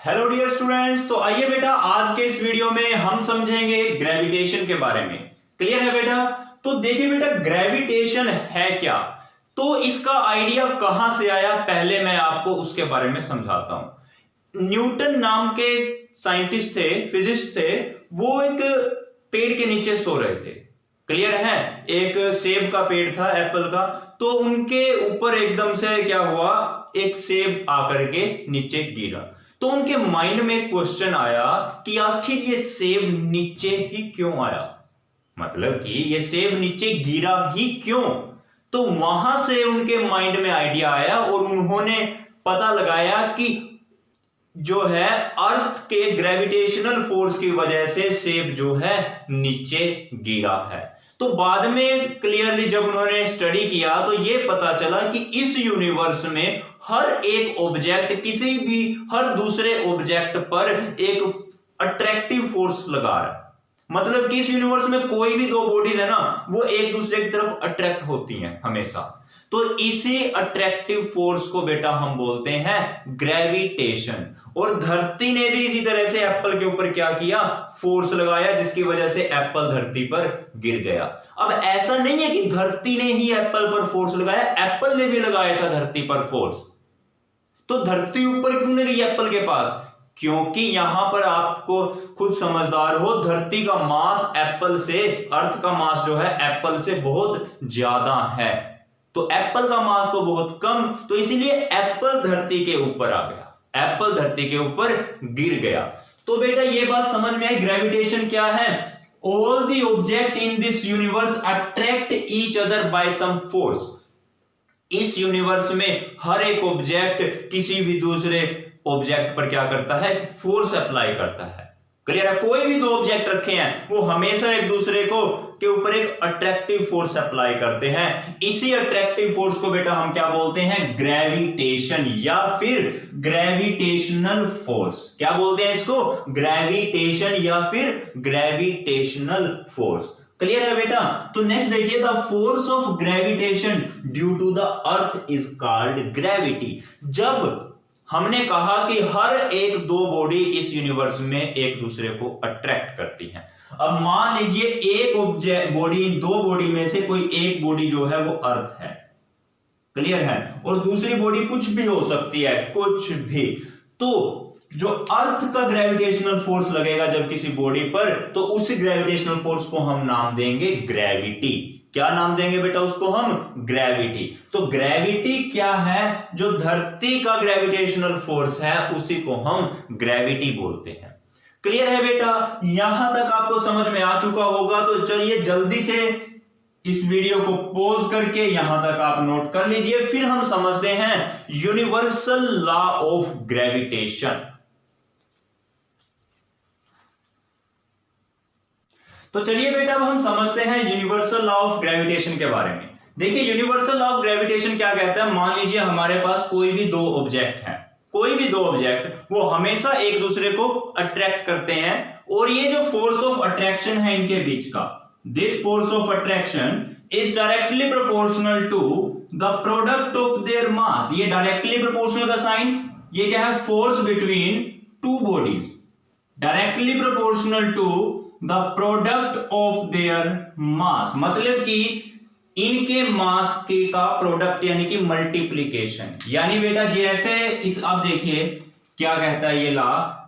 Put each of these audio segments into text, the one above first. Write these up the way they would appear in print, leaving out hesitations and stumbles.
Hello dear students. तो आइए बेटा, आज के इस वीडियो में हम समझेंगे ग्रेविटेशन के बारे में। क्लियर है बेटा? तो देखिए बेटा, ग्रेविटेशन है क्या, तो इसका आइडिया कहां से आया, पहले मैं आपको उसके बारे में समझाता हूं। न्यूटन नाम के साइंटिस्ट थे, फिजिस्ट थे, वो एक पेड़ के नीचे सो रहे थे। क्लियर है? एक सेब का पेड़ था, एप्पल का। तो उनके ऊपर एकदम से क्या हुआ, एक सेब आकर के नीचे गिरा। तो उनके माइंड में क्वेश्चन आया कि आखिर ये सेब नीचे ही क्यों आया, मतलब कि ये सेब नीचे गिरा ही क्यों। तो वहां से उनके माइंड में आइडिया आया और उन्होंने पता लगाया कि जो है अर्थ के ग्रेविटेशनल फोर्स की वजह से सेब जो है नीचे गिरा है। तो बाद में क्लियरली जब उन्होंने स्टडी किया तो ये पता चला कि इस यूनिवर्स में हर एक ऑब्जेक्ट किसी भी हर दूसरे ऑब्जेक्ट पर एक अट्रैक्टिव फोर्स लगा रहा है। मतलब कि इस यूनिवर्स में कोई भी दो बॉडीज है ना, वो एक दूसरे की तरफ अट्रैक्ट होती हैं हमेशा। तो इसी अट्रैक्टिव फोर्स को बेटा हम बोलते हैं ग्रेविटेशन। और धरती ने भी इसी तरह से एप्पल के ऊपर क्या किया, फोर्स लगाया, जिसकी वजह से एप्पल धरती पर गिर गया। अब ऐसा नहीं है कि धरती ने ही एप्पल पर फोर्स लगाया, एप्पल ने भी लगाया था धरती पर फोर्स। तो धरती ऊपर क्यों नहीं गई एप्पल के पास? क्योंकि यहां पर आपको खुद समझदार हो, धरती का मास एप्पल से, अर्थ का मास जो है एप्पल से बहुत ज्यादा है, तो एप्पल का मास तो बहुत कम, तो इसीलिए एप्पल धरती के ऊपर आ गया, एप्पल धरती के ऊपर गिर गया। तो बेटा ये बात समझ में आई, ग्रेविटेशन क्या है? All the object in this universe attract each other by some force. इस यूनिवर्स में हर एक ऑब्जेक्ट किसी भी दूसरे ऑब्जेक्ट पर क्या करता है, फोर्स अप्लाई करता है। क्लियर है? कोई भी दो ऑब्जेक्ट रखे हैं वो हमेशा एक दूसरे को के ऊपर एक अट्रैक्टिव फोर्स अप्लाई करते हैं। इसी अट्रैक्टिव फोर्स को बेटा हम क्या बोलते हैं, ग्रेविटेशन या फिर ग्रेविटेशनल फोर्स। क्या बोलते हैं इसको? ग्रेविटेशन या फिर ग्रेविटेशनल फोर्स। क्लियर है बेटा? तो नेक्स्ट देखिए, the force of gravitation due to the earth is called gravity. जब हमने कहा कि हर एक दो बॉडी इस यूनिवर्स में एक दूसरे को अट्रैक्ट करती हैं। अब मान लीजिए एक ऑब्जेक्ट बॉडी, दो बॉडी में से कोई एक बॉडी जो है वो अर्थ है। क्लियर है? और दूसरी बॉडी कुछ भी हो सकती है, कुछ भी। तो जो अर्थ का ग्रेविटेशनल फोर्स लगेगा जब किसी बॉडी पर, तो उस ग्रेविटेशनल फोर्स को हम नाम देंगे ग्रेविटी। क्या नाम देंगे बेटा उसको हम? ग्रेविटी। तो ग्रेविटी क्या है? जो धरती का ग्रेविटेशनल फोर्स है उसी को हम ग्रेविटी बोलते हैं। क्लियर है बेटा? यहां तक आपको समझ में आ चुका होगा। तो चलिए जल्दी से इस वीडियो को पॉज करके यहां तक आप नोट कर लीजिए, फिर हम समझते हैं यूनिवर्सल लॉ ऑफ ग्रेविटेशन। तो चलिए बेटा अब हम समझते हैं यूनिवर्सल लॉ ऑफ ग्रेविटेशन के बारे में। देखिए यूनिवर्सल लॉ ऑफ ग्रेविटेशन क्या कहता है, मान लीजिए हमारे पास कोई भी दो ऑब्जेक्ट हैं, कोई भी दो ऑब्जेक्ट वो हमेशा एक दूसरे को अट्रैक्ट करते हैं, और ये जो फोर्स ऑफ अट्रैक्शन है इनके बीच का, this force of attraction is directly proportional to the product of their mass. ये डायरेक्टली प्रोपोर्शनल का साइन, ये क्या है, force between two bodies, directly proportional to the product of their mass, मतलब कि इनके मास के का प्रोडक्ट यानी कि मल्टीप्लीकेशन। यानी बेटा जैसे इस, आप देखिए क्या कहता है ये law,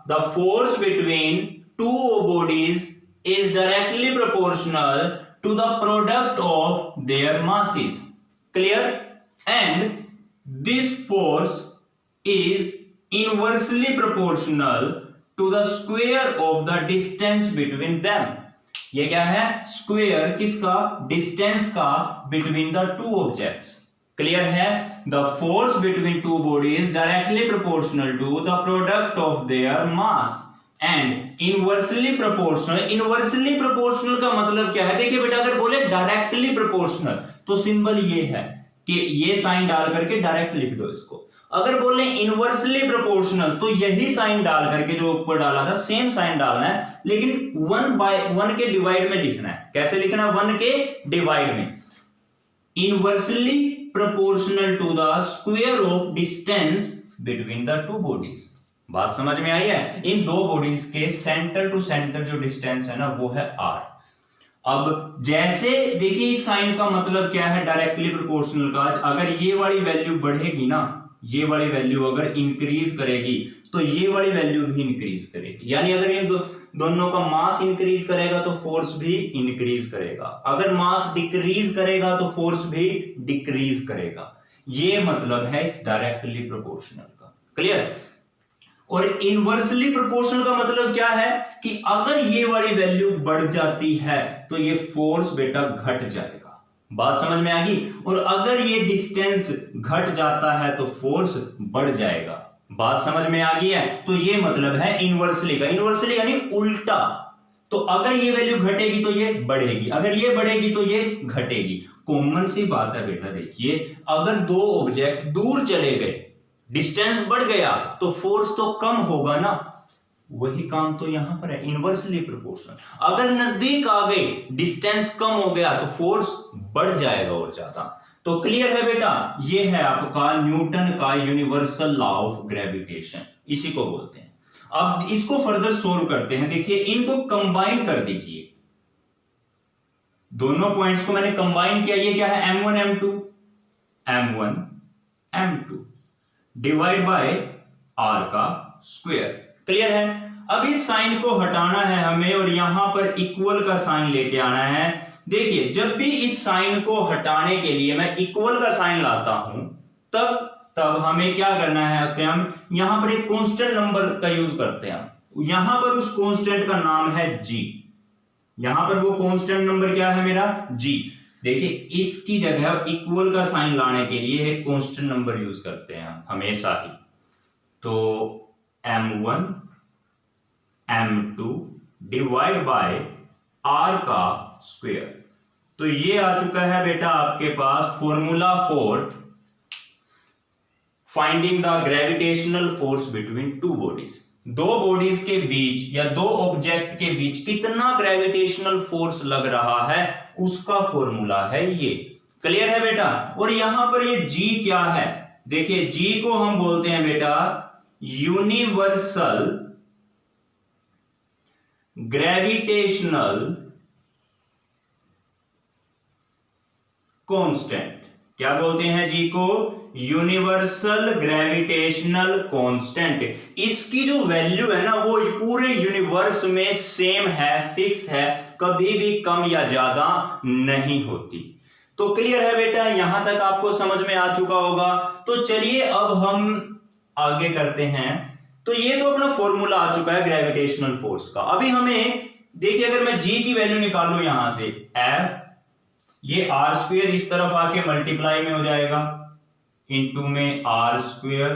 the force between two bodies is directly proportional to the product of their masses. Clear? And this force is inversely proportional to the square of the distance between them। ये क्या है? स्क्वायर किसका? Distance का between the two objects। Clear है? The force between two bodies directly proportional to the product of their mass and inversely proportional। inversely proportional का मतलब क्या है? देखिए बेटा अगर बोले डायरेक्टली प्रोपोर्शनल तो सिंबल ये है कि ये साइन डाल करके डायरेक्ट लिख दो इसको। अगर बोले इनवर्सली प्रोपोर्शनल तो यही साइन डाल करके जो ऊपर डाला था सेम साइन डालना है, लेकिन 1/1 के डिवाइड में लिखना है। कैसे लिखना है? 1 के डिवाइड में। Inversely proportional to the square of distance between the two bodies. बात समझ में आई है? इन दो बॉडीज के सेंटर टू सेंटर जो डिस्टेंस है ना वो है r। अब जैसे देखिए इस साइन का मतलब क्या है, डायरेक्टली प्रोपोर्शनल का। अगर ये वाली वैल्यू बढ़ेगी ना, ये वाली वैल्यू अगर इंक्रीज करेगी तो ये वाली वैल्यू भी इंक्रीज करेगी। यानी अगर इन दोनों का मास इंक्रीज करेगा तो फोर्स भी इंक्रीज करेगा, अगर मास डिक्रीज करेगा तो फोर्स भी डिक्रीज करेगा। ये मतलब है इस डायरेक्टली प्रोपोर्शनल का। क्लियर? और इनवर्सली प्रोपोर्शनल का मतलब क्या है कि अगर ये वाली वैल्यू बढ़ जाती है तो ये फोर्स बेटा घट जाएगा। बात समझ में आ गई? और अगर ये डिस्टेंस घट जाता है तो फोर्स बढ़ जाएगा। बात समझ में आ गई है? तो ये मतलब है इनवर्सली का। इनवर्सली यानी उल्टा। तो अगर ये वैल्यू घटेगी तो ये बढ़ेगी, अगर ये बढ़ेगी तो ये घटेगी। कॉमन सी बात है बेटा। देखिए अगर दो ऑब्जेक्ट दूर चले गए, डिस्टेंस बढ़ गया तो फोर्स तो कम होगा ना। वही काम तो यहां पर है, इनवर्सली प्रोपोर्शनल। अगर नजदीक आ गए, डिस्टेंस कम हो गया तो फोर्स बढ़ जाएगा और ज्यादा। तो क्लियर है बेटा? ये है आपका न्यूटन का यूनिवर्सल लॉ ऑफ ग्रेविटेशन, इसी को बोलते हैं। अब इसको फर्दर सोल्व करते हैं। देखिए इनको कंबाइन कर दीजिए, दोनों पॉइंट्स को मैंने कंबाइन किया। ये क्या है? m1 m2 m1 m2 divide by r का स्क्वायर। क्लियर है? अब इस साइन को हटाना है हमें और यहां पर इक्वल का साइन लेके आना है। देखिए जब भी इस साइन को हटाने के लिए मैं इक्वल का साइन लाता हूं तब हमें क्या करना है, हम यहां पर एक कांस्टेंट नंबर का यूज करते हैं। यहां पर उस कांस्टेंट का नाम है g। यहां पर वो कांस्टेंट नंबर क्या है मेरा? g। देखिए इसकी जगह इक्वल का साइन लाने के लिए एक कांस्टेंट नंबर यूज करते हैं हम हमेशा ही। तो m1 m2 divide by r का स्क्वायर। तो ये आ चुका है बेटा आपके पास formula for finding the gravitational force between two bodies. दो बॉडीज के बीच या दो ऑब्जेक्ट के बीच कितना ग्रेविटेशनल फोर्स लग रहा है उसका फॉर्मूला है ये। क्लियर है बेटा? और यहां पर ये g क्या है? देखिए g को हम बोलते हैं बेटा यूनिवर्सल ग्रेविटेशनल कांस्टेंट। क्या बोलते हैं जी को? Universal gravitational constant. इसकी जो वैल्यू है ना वो पूरे यूनिवर्स में सेम है, फिक्स है, कभी भी कम या ज्यादा नहीं होती। तो क्लियर है बेटा? यहां तक आपको समझ में आ चुका होगा। तो चलिए अब हम आगे करते हैं। तो ये तो अपना फॉर्मूला आ चुका है ग्रेविटेशनल फोर्स का। अभी हमें देखिए अगर मैं जी की वैल्यू निकालूं यहां से F, ये आर स्क्वायर इस तरफ आके मल्टीप्लाई में हो जाएगा इनटू में आर स्क्वायर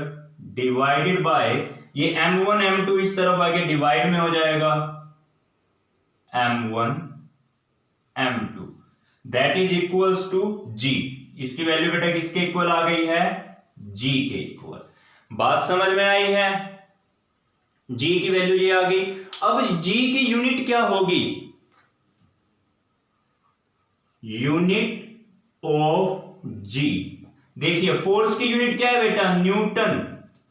डिवाइडेड बाय ये m1 m2 इस तरफ आके डिवाइड में हो जाएगा m1 m2 that is equals to g। इसकी वैल्यू बेटा किसके इक्वल आ गई है? g के इक्वल। बात समझ में आई है? g की वैल्यू ये आ गई। अब g की यूनिट क्या होगी? Unit of g। देखिए फोर्स की यूनिट क्या है बेटा? न्यूटन।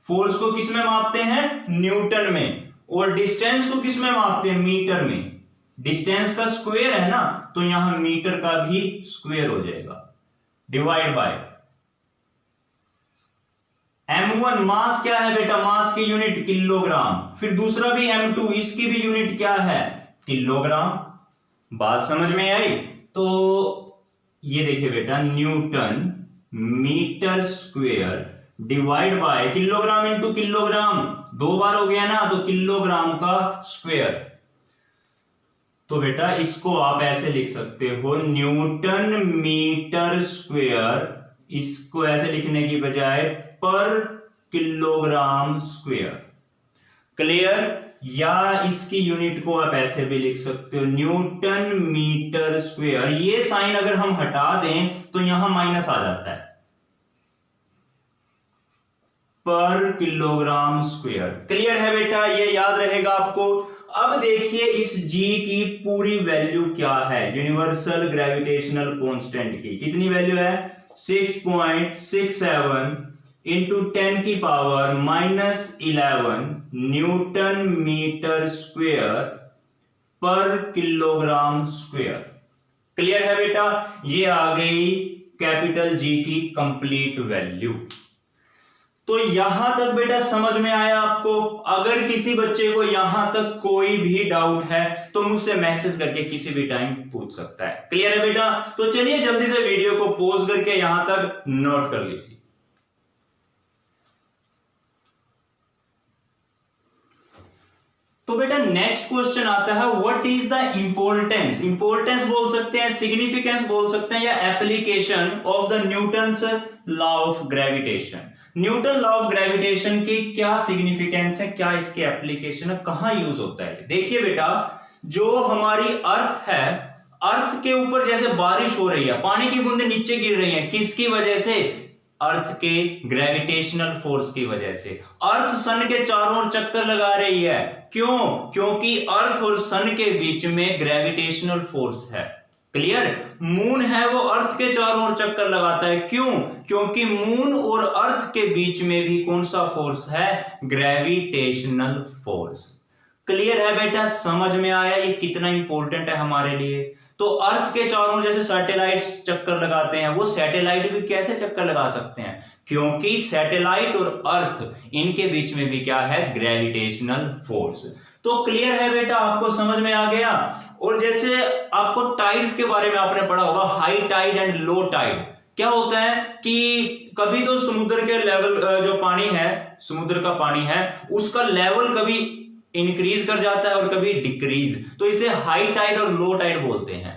फोर्स को किस में मापते हैं? न्यूटन में। और डिस्टेंस को किस में मापते हैं? मीटर में। डिस्टेंस का स्क्वायर है ना तो यहां मीटर का भी स्क्वायर हो जाएगा डिवाइड बाय m1। मास क्या है बेटा? मास की यूनिट किलोग्राम। फिर दूसरा भी m2, इसकी भी यूनिट क्या है? किलोग्राम। बात समझ में आई? तो ये देखिए बेटा newton metre square divide by kilogram into kilogram, दो बार हो गया ना तो किलोग्राम का स्क्वायर। तो बेटा इसको आप ऐसे लिख सकते हो न्यूटन मीटर स्क्वायर, इसको ऐसे लिखने की बजाय पर किलोग्राम स्क्वायर। क्लियर? या इसकी यूनिट को आप ऐसे भी लिख सकते हो न्यूटन मीटर स्क्वायर। ये साइन अगर हम हटा दें तो यहां माइनस आ जाता है, पर किलोग्राम स्क्वायर। क्लियर है बेटा? ये याद रहेगा आपको। अब देखिए इस g की पूरी वैल्यू क्या है यूनिवर्सल ग्रेविटेशनल कांस्टेंट की। कितनी वैल्यू है? 6.67 इंटू 10 की पावर -11 न्यूटन मीटर स्क्वेयर पर किलोग्राम स्क्वेयर। क्लियर है बेटा? ये आ गई कैपिटल जी की कंप्लीट वैल्यू। तो यहां तक बेटा समझ में आया आपको? अगर किसी बच्चे को यहां तक कोई भी डाउट है तो मुझसे मैसेज करके किसी भी टाइम पूछ सकता है। क्लियर है बेटा? तो चलिए जल्दी से वीडियो को पॉज करके यहां तक नोट कर लीजिए। तो बेटा नेक्स्ट क्वेश्चन आता है, what is the importance, importance बोल सकते हैं, सिग्निफिकेंस बोल सकते हैं, या application of the Newton's law of gravitation. Newton law of gravitation की क्या सिग्निफिकेंस है, क्या इसके एप्लीकेशन है, कहां यूज होता है? देखिए बेटा, जो हमारी अर्थ है, अर्थ के ऊपर जैसे बारिश हो रही है, पानी की बूंदें नीचे गिर रही हैं, किसकी वजह से? अर्थ के ग्रेविटेशनल फोर्स की वजह से। अर्थ सन के चारों ओर चक्कर लगा रही है, क्यों? क्योंकि अर्थ और सन के बीच में ग्रेविटेशनल फोर्स है। क्लियर? मून है वो अर्थ के चारों ओर चक्कर लगाता है, क्यों? क्योंकि मून और अर्थ के बीच में भी कौन सा फोर्स है? Gravitational force. क्लियर है बेटा? समझ में आया ये कितना इंपॉर्टेंट है हमारे लिए? तो अर्थ के चारों जैसे सैटेलाइट्स चक्कर लगाते हैं, वो सैटेलाइट भी कैसे चक्कर लगा सकते हैं? क्योंकि सैटेलाइट और अर्थ इनके बीच में भी क्या है? Gravitational force. तो क्लियर है बेटा? आपको समझ में आ गया? और जैसे आपको टाइड्स के बारे में आपने पढ़ा होगा, high tide and low tide. क्या होता है कि कभी तो समुद्र के लेवल, जो पानी है, समुद्र का पानी है, उसका लेवल कभी इंक्रीज कर जाता है और कभी डिक्रीज, तो इसे हाई टाइड और लो टाइड बोलते हैं।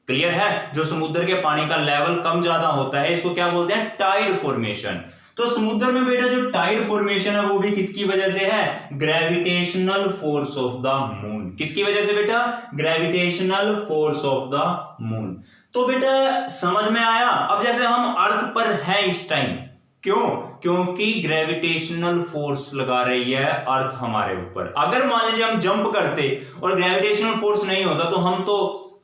क्लियर है? जो समुद्र के पानी का लेवल कम ज्यादा होता है, इसको क्या बोलते हैं? Tide formation. तो समुद्र में बेटा जो टाइड फॉर्मेशन है वो भी किसकी वजह से है? Gravitational force of the moon. किसकी वजह से बेटा? Gravitational force of the moon. तो बेटा समझ में आया? अब जैसे हम अर्थ पर हैं इस टाइम, क्यों? क्योंकि ग्रेविटेशनल फोर्स लगा रही है अर्थ हमारे ऊपर। अगर मान लीजिए हम जंप करते और ग्रेविटेशनल फोर्स नहीं होता तो हम तो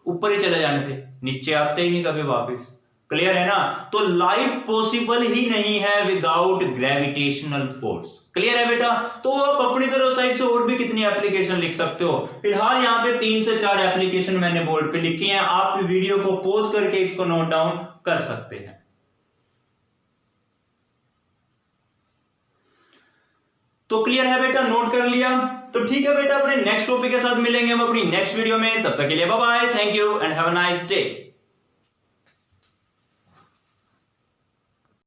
ऊपर ही चले जाने थे, नीचे आते ही नहीं कभी वापस। क्लियर है ना? तो लाइफ पॉसिबल ही नहीं है विदाउट ग्रेविटेशनल फोर्स। क्लियर है बेटा? तो आप अपनी तरफ साइड से और भी कितनी एप्लीकेशन लिख सकते हो। फिलहाल यहाँ पे 3 से 4 एप्लीकेशन मैंने बोर्ड पे लिखी हैं, आप वीडियो को पॉज करके इसको नोट डाउन कर सकते हैं। तो क्लियर है बेटा? नोट कर लिया? तो ठीक है बेटा, अपने नेक्स्ट टॉपिक के साथ मिलेंगे हम अपनी नेक्स्ट वीडियो में। तब तक के लिए bye bye, thank you and have a nice day.